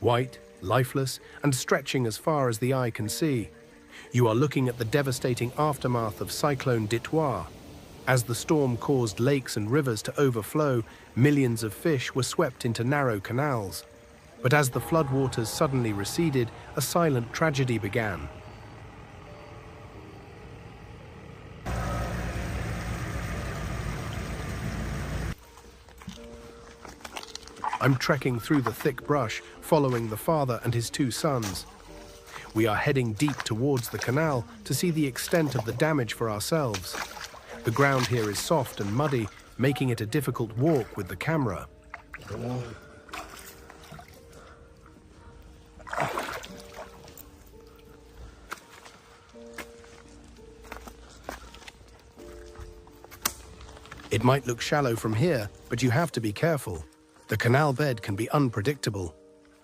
white, lifeless, and stretching as far as the eye can see. You are looking at the devastating aftermath of Cyclone Ditwa. As the storm caused lakes and rivers to overflow, millions of fish were swept into narrow canals. But as the floodwaters suddenly receded, a silent tragedy began. I'm trekking through the thick brush, following the father and his two sons. We are heading deep towards the canal to see the extent of the damage for ourselves. The ground here is soft and muddy, making it a difficult walk with the camera. It might look shallow from here, but you have to be careful. The canal bed can be unpredictable.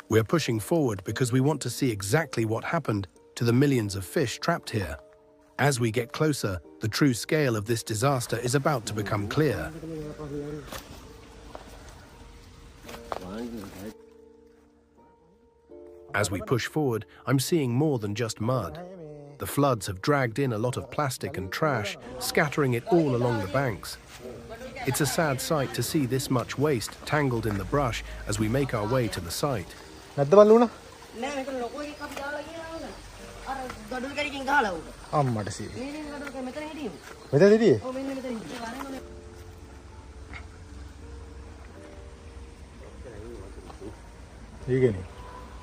We're pushing forward because we want to see exactly what happened to the millions of fish trapped here. As we get closer, the true scale of this disaster is about to become clear. As we push forward, I'm seeing more than just mud. The floods have dragged in a lot of plastic and trash, scattering it all along the banks. It's a sad sight to see this much waste tangled in the brush as we make our way to the site.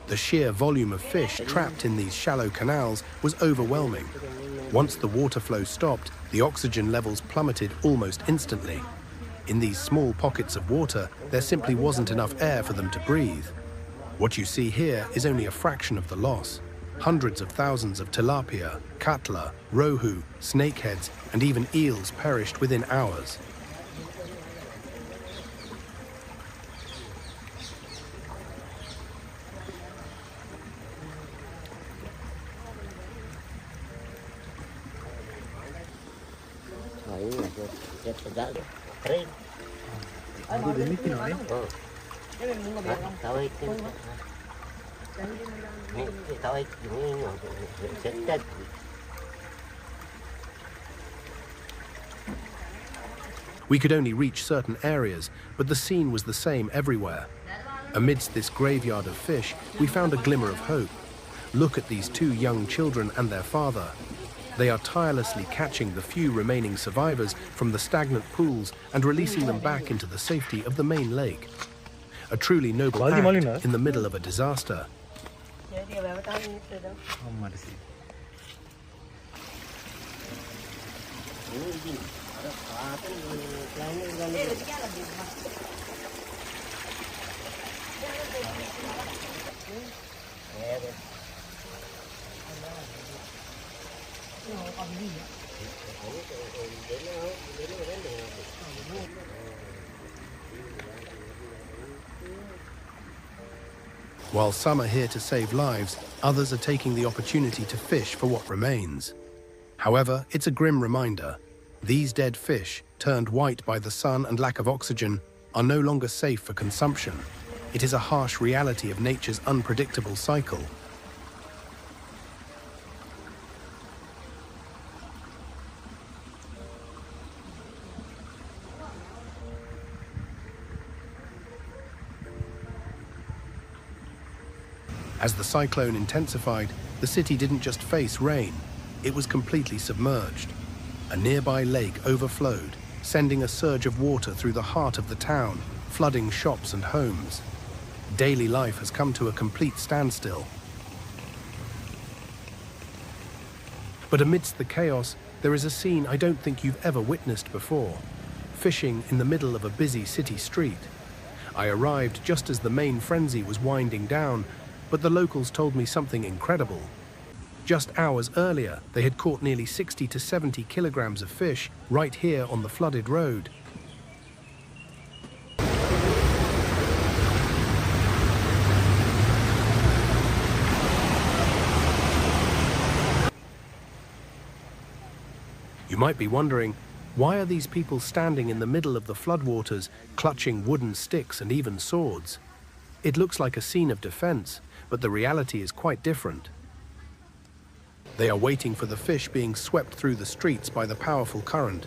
The sheer volume of fish trapped in these shallow canals was overwhelming. Once the water flow stopped, the oxygen levels plummeted almost instantly. In these small pockets of water, there simply wasn't enough air for them to breathe. What you see here is only a fraction of the loss. Hundreds of thousands of tilapia, katla, rohu, snakeheads, and even eels perished within hours. We could only reach certain areas, but the scene was the same everywhere. Amidst this graveyard of fish, we found a glimmer of hope. Look at these two young children and their father. They are tirelessly catching the few remaining survivors from the stagnant pools and releasing them back into the safety of the main lake. A truly noble act in the middle of a disaster. While some are here to save lives, others are taking the opportunity to fish for what remains. However, it's a grim reminder. These dead fish, turned white by the sun and lack of oxygen, are no longer safe for consumption. It is a harsh reality of nature's unpredictable cycle. As the cyclone intensified, the city didn't just face rain, it was completely submerged. A nearby lake overflowed, sending a surge of water through the heart of the town, flooding shops and homes. Daily life has come to a complete standstill. But amidst the chaos, there is a scene I don't think you've ever witnessed before. Fishing in the middle of a busy city street. I arrived just as the main frenzy was winding down, but the locals told me something incredible. Just hours earlier, they had caught nearly 60 to 70 kilograms of fish right here on the flooded road. You might be wondering, why are these people standing in the middle of the floodwaters, clutching wooden sticks and even swords? It looks like a scene of defense, but the reality is quite different. They are waiting for the fish being swept through the streets by the powerful current.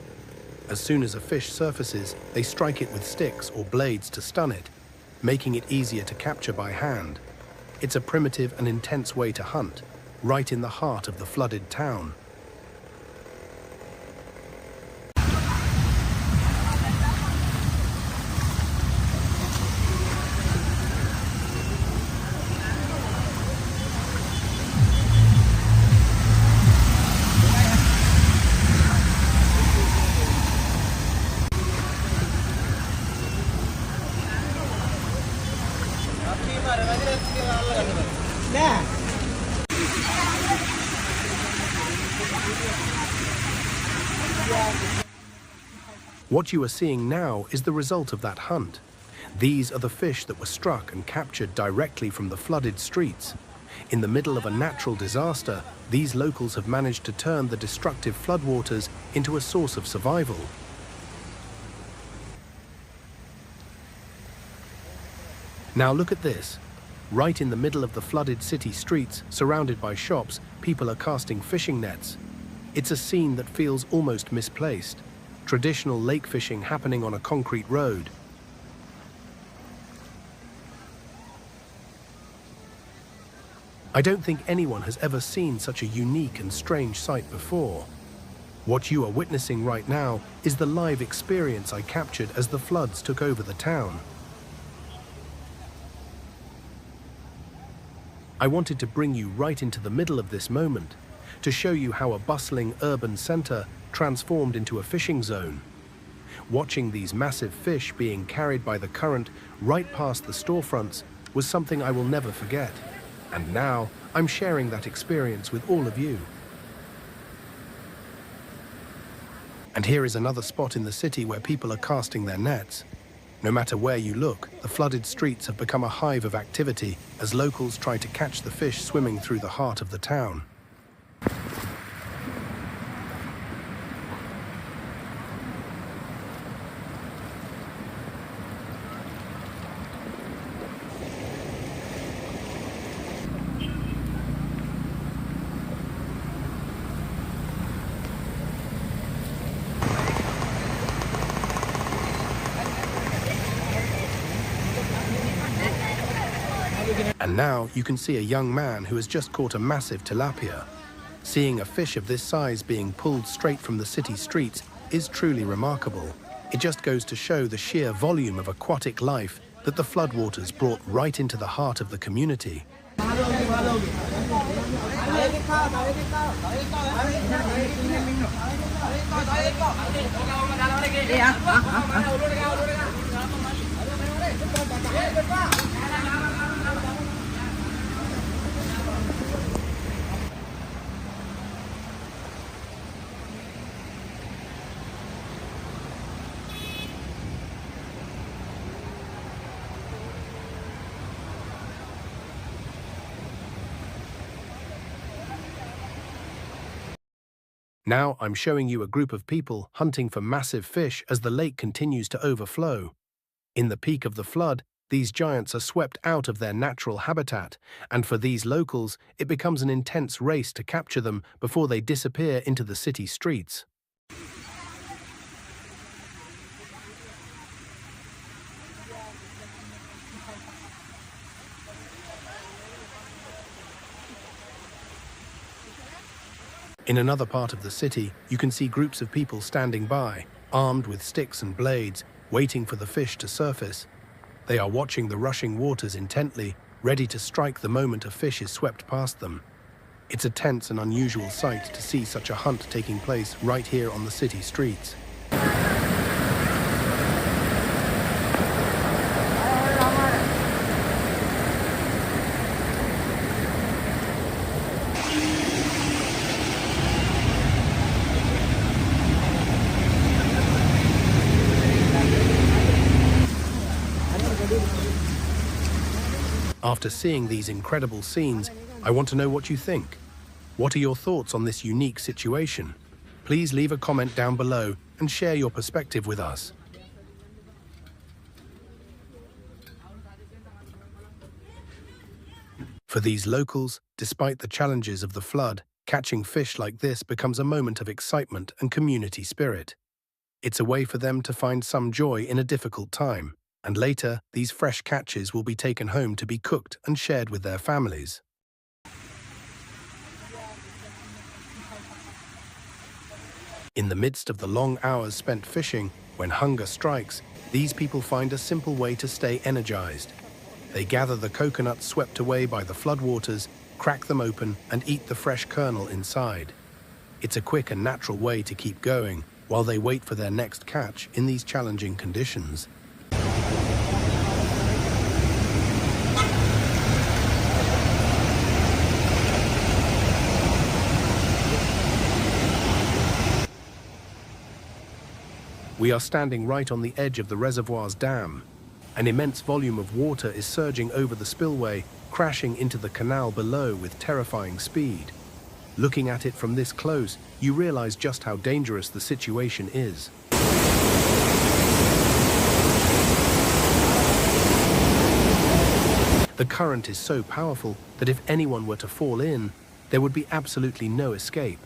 As soon as a fish surfaces, they strike it with sticks or blades to stun it, making it easier to capture by hand. It's a primitive and intense way to hunt, right in the heart of the flooded town. What you are seeing now is the result of that hunt. These are the fish that were struck and captured directly from the flooded streets. In the middle of a natural disaster, these locals have managed to turn the destructive floodwaters into a source of survival. Now look at this. Right in the middle of the flooded city streets, surrounded by shops, people are casting fishing nets. It's a scene that feels almost misplaced. Traditional lake fishing happening on a concrete road. I don't think anyone has ever seen such a unique and strange sight before. What you are witnessing right now is the live experience I captured as the floods took over the town. I wanted to bring you right into the middle of this moment, to show you how a bustling urban center transformed into a fishing zone. Watching these massive fish being carried by the current right past the storefronts was something I will never forget. And now I'm sharing that experience with all of you. And here is another spot in the city where people are casting their nets. No matter where you look, the flooded streets have become a hive of activity as locals try to catch the fish swimming through the heart of the town. And now you can see a young man who has just caught a massive tilapia. Seeing a fish of this size being pulled straight from the city streets is truly remarkable. It just goes to show the sheer volume of aquatic life that the floodwaters brought right into the heart of the community. Now I'm showing you a group of people hunting for massive fish as the lake continues to overflow. In the peak of the flood, these giants are swept out of their natural habitat, and for these locals, it becomes an intense race to capture them before they disappear into the city streets. In another part of the city, you can see groups of people standing by, armed with sticks and blades, waiting for the fish to surface. They are watching the rushing waters intently, ready to strike the moment a fish is swept past them. It's a tense and unusual sight to see such a hunt taking place right here on the city streets. After seeing these incredible scenes, I want to know what you think. What are your thoughts on this unique situation? Please leave a comment down below and share your perspective with us. For these locals, despite the challenges of the flood, catching fish like this becomes a moment of excitement and community spirit. It's a way for them to find some joy in a difficult time, and later, these fresh catches will be taken home to be cooked and shared with their families. In the midst of the long hours spent fishing, when hunger strikes, these people find a simple way to stay energized. They gather the coconuts swept away by the floodwaters, crack them open, and eat the fresh kernel inside. It's a quick and natural way to keep going while they wait for their next catch in these challenging conditions. We are standing right on the edge of the reservoir's dam. An immense volume of water is surging over the spillway, crashing into the canal below with terrifying speed. Looking at it from this close, you realize just how dangerous the situation is. The current is so powerful that if anyone were to fall in, there would be absolutely no escape.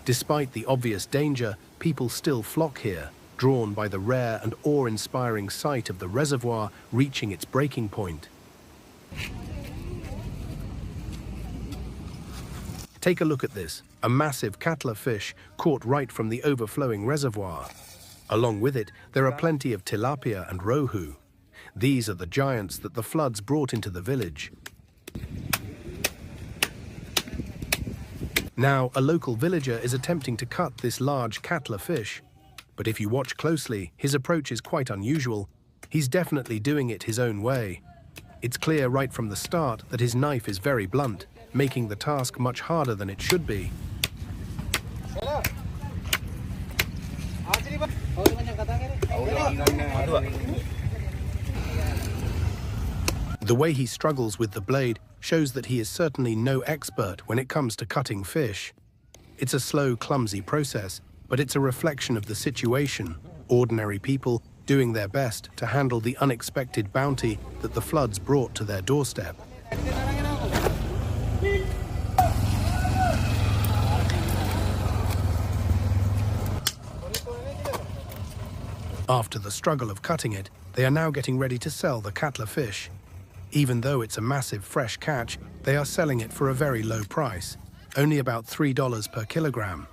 Despite the obvious danger, people still flock here, drawn by the rare and awe-inspiring sight of the reservoir reaching its breaking point. Take a look at this, a massive cattler fish caught right from the overflowing reservoir. Along with it, there are plenty of tilapia and rohu. These are the giants that the floods brought into the village. Now, a local villager is attempting to cut this large cattler fish. But if you watch closely, his approach is quite unusual. He's definitely doing it his own way. It's clear right from the start that his knife is very blunt, making the task much harder than it should be. The way he struggles with the blade shows that he is certainly no expert when it comes to cutting fish. It's a slow, clumsy process, but it's a reflection of the situation, ordinary people doing their best to handle the unexpected bounty that the floods brought to their doorstep. After the struggle of cutting it, they are now getting ready to sell the cattler fish. Even though it's a massive fresh catch, they are selling it for a very low price, only about $3 per kilogram.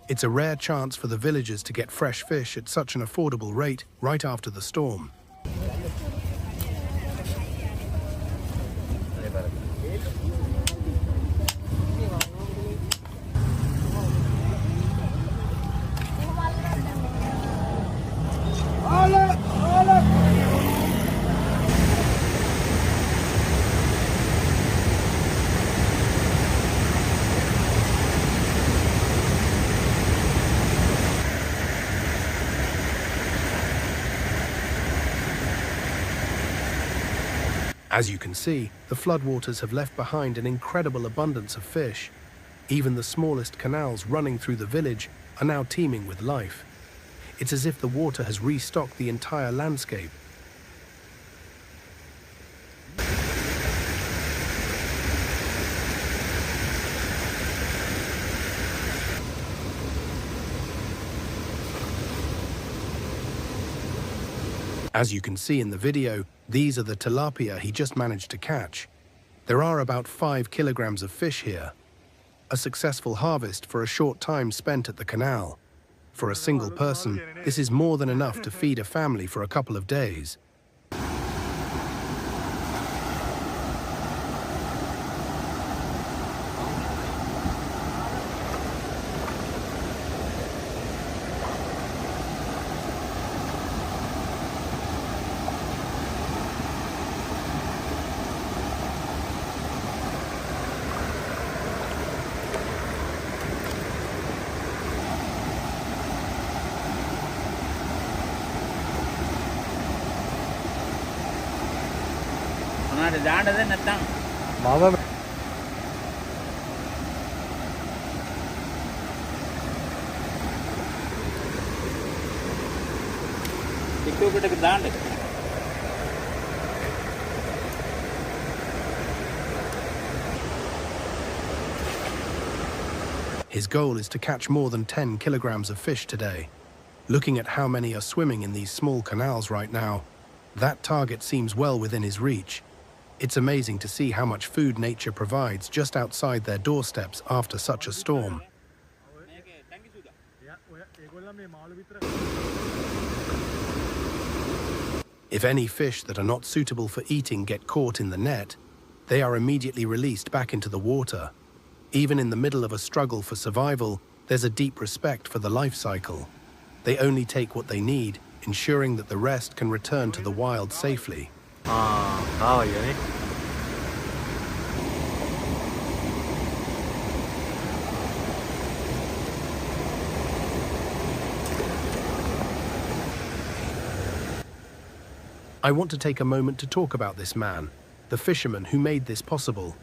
It's a rare chance for the villagers to get fresh fish at such an affordable rate right after the storm. As you can see, the floodwaters have left behind an incredible abundance of fish. Even the smallest canals running through the village are now teeming with life. It's as if the water has restocked the entire landscape. As you can see in the video, these are the tilapia he just managed to catch. There are about 5 kilograms of fish here. A successful harvest for a short time spent at the canal. For a single person, this is more than enough to feed a family for a couple of days. His goal is to catch more than 10 kilograms of fish today. Looking at how many are swimming in these small canals right now, that target seems well within his reach. It's amazing to see how much food nature provides just outside their doorsteps after such a storm. If any fish that are not suitable for eating get caught in the net, they are immediately released back into the water. Even in the middle of a struggle for survival, there's a deep respect for the life cycle. They only take what they need, ensuring that the rest can return to the wild safely. I want to take a moment to talk about this man, the fisherman who made this possible.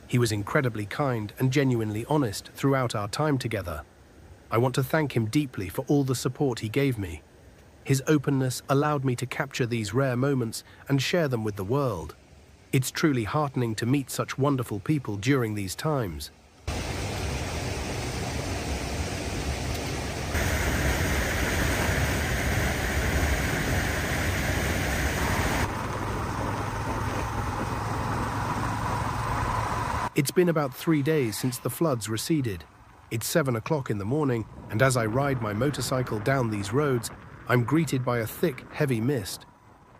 He was incredibly kind and genuinely honest throughout our time together. I want to thank him deeply for all the support he gave me. His openness allowed me to capture these rare moments and share them with the world. It's truly heartening to meet such wonderful people during these times. It's been about 3 days since the floods receded. It's 7 o'clock in the morning, and as I ride my motorcycle down these roads, I'm greeted by a thick, heavy mist.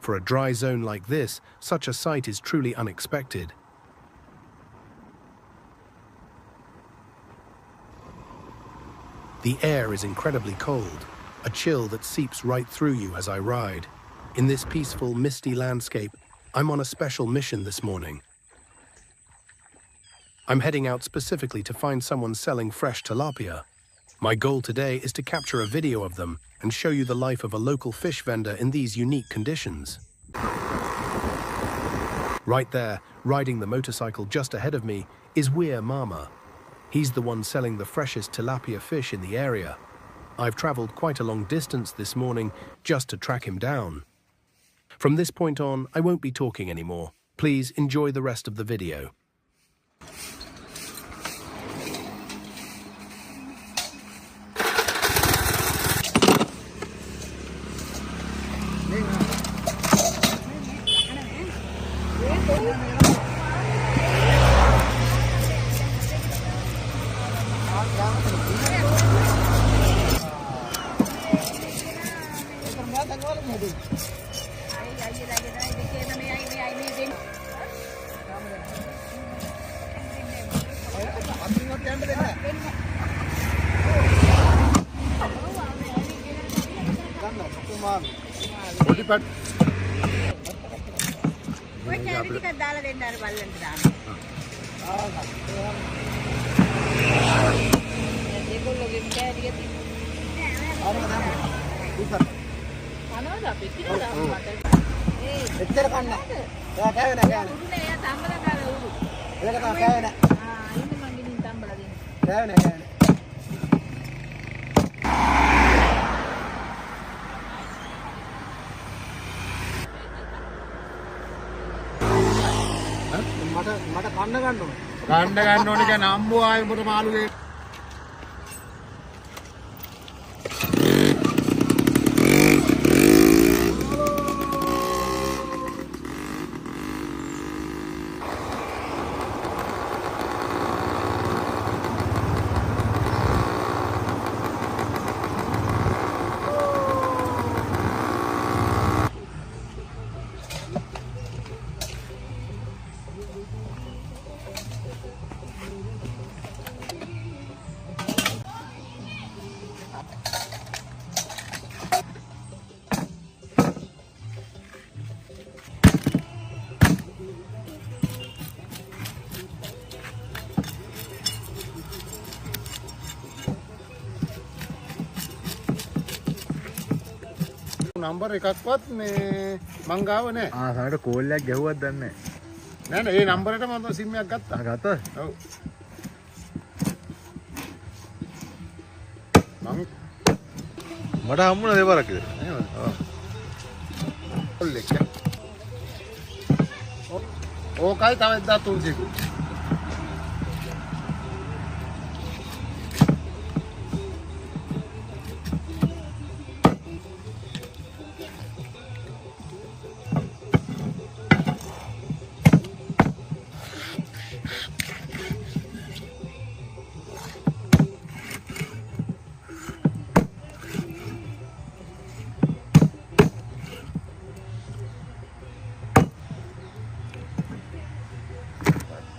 For a dry zone like this, such a sight is truly unexpected. The air is incredibly cold, a chill that seeps right through you as I ride. In this peaceful, misty landscape, I'm on a special mission this morning. I'm heading out specifically to find someone selling fresh tilapia. My goal today is to capture a video of them and show you the life of a local fish vendor in these unique conditions. Right there, riding the motorcycle just ahead of me, is Weir Mama. He's the one selling the freshest tilapia fish in the area. I've traveled quite a long distance this morning just to track him down. From this point on, I won't be talking anymore. Please enjoy the rest of the video. Number එකක්වත් මේ මං ගාව නෑ. සමහරට call එකක් ගැහුවත් දන්නේ නෑ. නෑ ඒ නම්බර් එකට මම සිම් එකක් ගත්තා. ගත්තා? ඔව්. මම මට හම්බුණා දෙපාරක් විතර. එහෙමද? ඔව්. කෝල් එක. ඕකයි තව 1300ක්.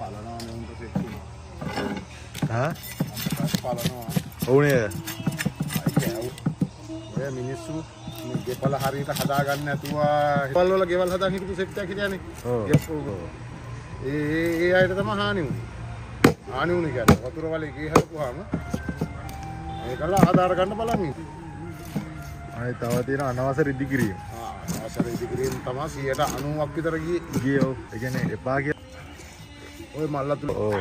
පලනවා නුඹ සෙක්කු. හා? පලනවා. ඕනේ. ඔය මිනිස්සු මේ ගෙවල් හරියට හදාගන්න නැතුව ගෙවල් වල ගෙවල් හදාගෙන හිටපු සෙට් එකක් හිටියානේ. ඒ අයට තමයි හානි වුනේ. හානි වුනේ කියන්නේ වතුර වලේ ගේ හදපුවාම ඒකලා ආධාර ගන්න බලන්නේ. අනේ තව තියෙන අනවසර ඉදිකිරීම. අනවසර ඉදිකිරීම තමයි 90ක් විතර ගියේ ඔව්. ඒ කියන්නේ එපා කිය. ඔය මල්ලතුල. ඔව්.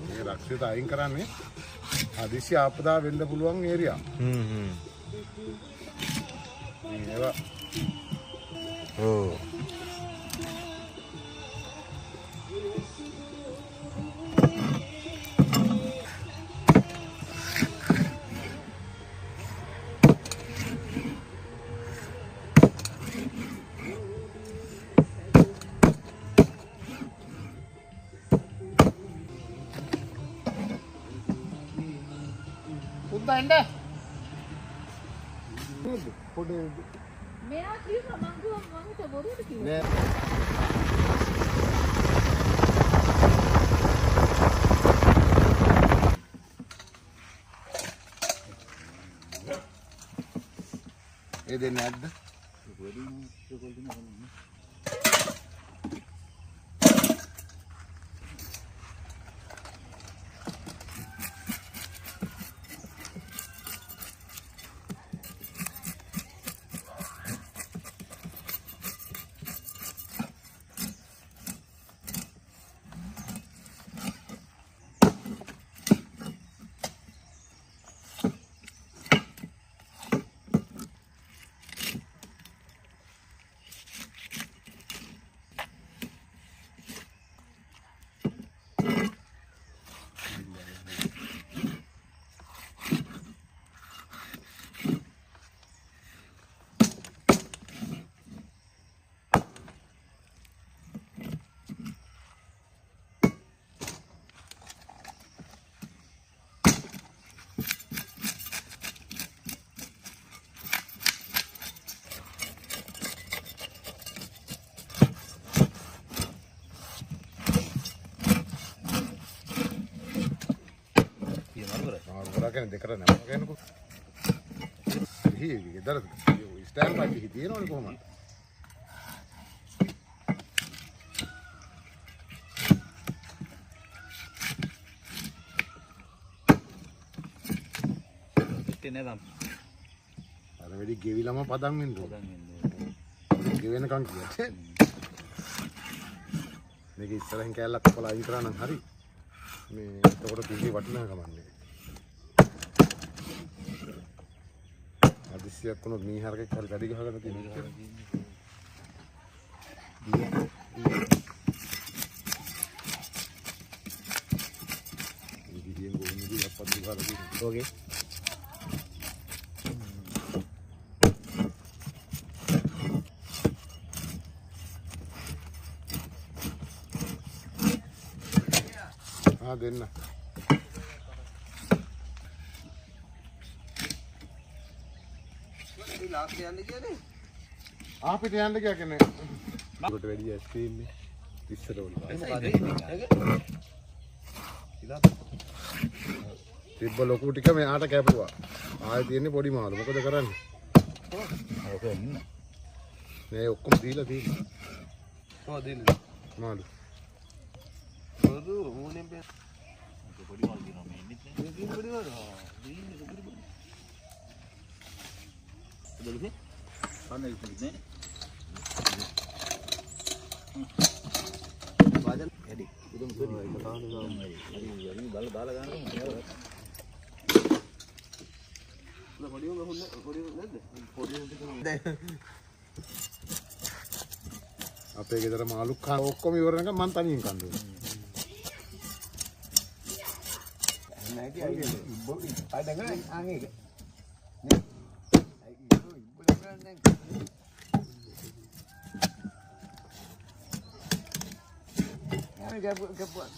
මේ රක්ෂිත අයින් කරන්නේ හදිසි ආපදා වෙන්න පුළුවන් ඒරියා. ඒවා. ඔව්. උද්දා පොඩේ මෙයා කිව්වා මං හිත බොරුද කිව්වා. නෑ. ඒ දෙන්නේ නැද්ද? කියන්නේ දෙකර නෑ කියනකො. ඉහි ගෙදර ස්ටෑන්ඩ් එකක් ඉහි තියෙනවනේ කොහොමද? ඉතින් නේද? අර වෙඩි ගෙවිලම පදම් වෙන්න ඕන. ගෙවෙනකන් කියන්නේ. මේක ඉස්සරහින් කැලලක් කපලා අයින් කරා නම් හරි. මේ එතකොට කිසි වටිනාකමක් නෑ. අදිසියක් වුණොත් මීහරකෙක් හරි වැඩි ගහගෙන තියෙනවා. ඉතින් ගොන්නේ අපත් ගහලා තියෙනවා. ඕකේ. දෙන්න. අපිට යන්න ගියා කියන්නේ. කොට වැඩි ඇස්ටි ඉන්නේ. ඉස්සර වල. තිබ්බ ලොකු ටික මෙහාට කැපුවා. ආයෙ තියෙන්නේ පොඩි මාළු. මොකද කරන්නේ? ඔක එන්න. මේ ඔක්කොම දීලා තියෙනවා. කොහොමද දෙන්නේ? මාළු. පොදු මොලෙන් බෑ. පොඩි මාළු දිනවා මේ ඉන්නේ. මේ පොඩි මාළු. දීන්නේ පොඩි පොඩි. දෙලුකේ? පන්නේ ඉන්නේ. වාදන් එඩි. ඉදම් පොඩි. ඒක තාම ගාමයි. හරි බල දාලා ගන්නවා. පොඩි උග හොන්න පොඩි නැද්ද? පොඩි නැද්ද? අපේ ගෙදර මාළු කා ඔක්කොම ඉවරනකම් මං තනියෙන් කන්නවා. නැටි අයියේ බොයි. අය දැන් ආන්නේ ඒක. නේ? අයි ඉබ්බ දැන් දැන්. යානේ ගප්පුවා.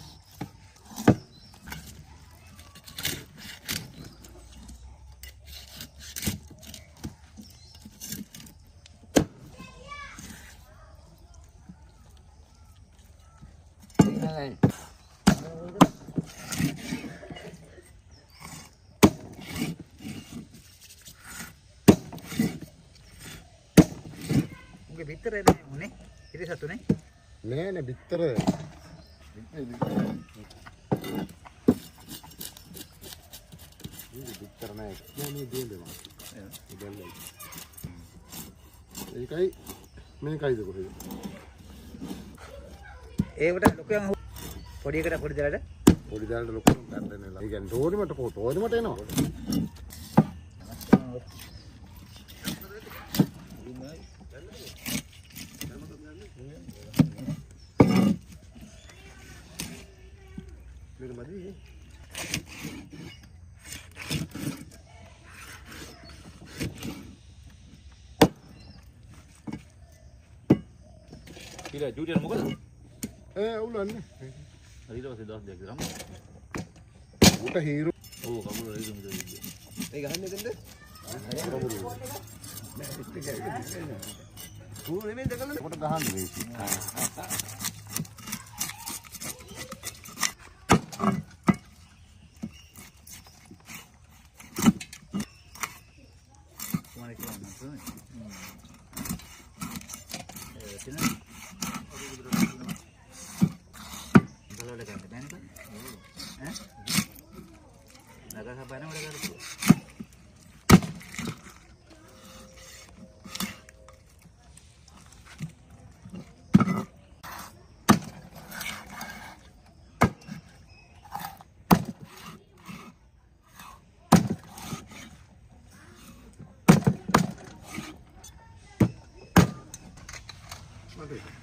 Này. උගේ පිටරේ නේ උනේ. ඉරිසතුනේ. Nè này bitter. Bitter này. Ini dia deh mas. Dia lagi. Ini kai. Ini kai tu kau. ඒකට ලොකුයන් පොඩි එකට පොඩි දරට පොඩි දාලට ලොකු ගන්න නෑ. ඒ කියන්නේ තෝරෙමට තෝරෙමට එනවා. මේක මදි. කියලා ජූනියර් මොකද? උලන්නේ. ඊට පස්සේ 10 දෙයක් ග්‍රාම්. උට හීරෝ. ඔව් කමුල ඊට මෙතන ඉන්නේ. ඒ ගහන්නේ දෙන්න. ඌ නෙමෙයි දකලා කොට ගහන්නේ මේක. කොහොමද කියන්නේ?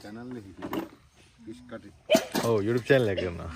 channel එක හිටියේ. fish cutting. ඔව් YouTube channel එක කරනවා.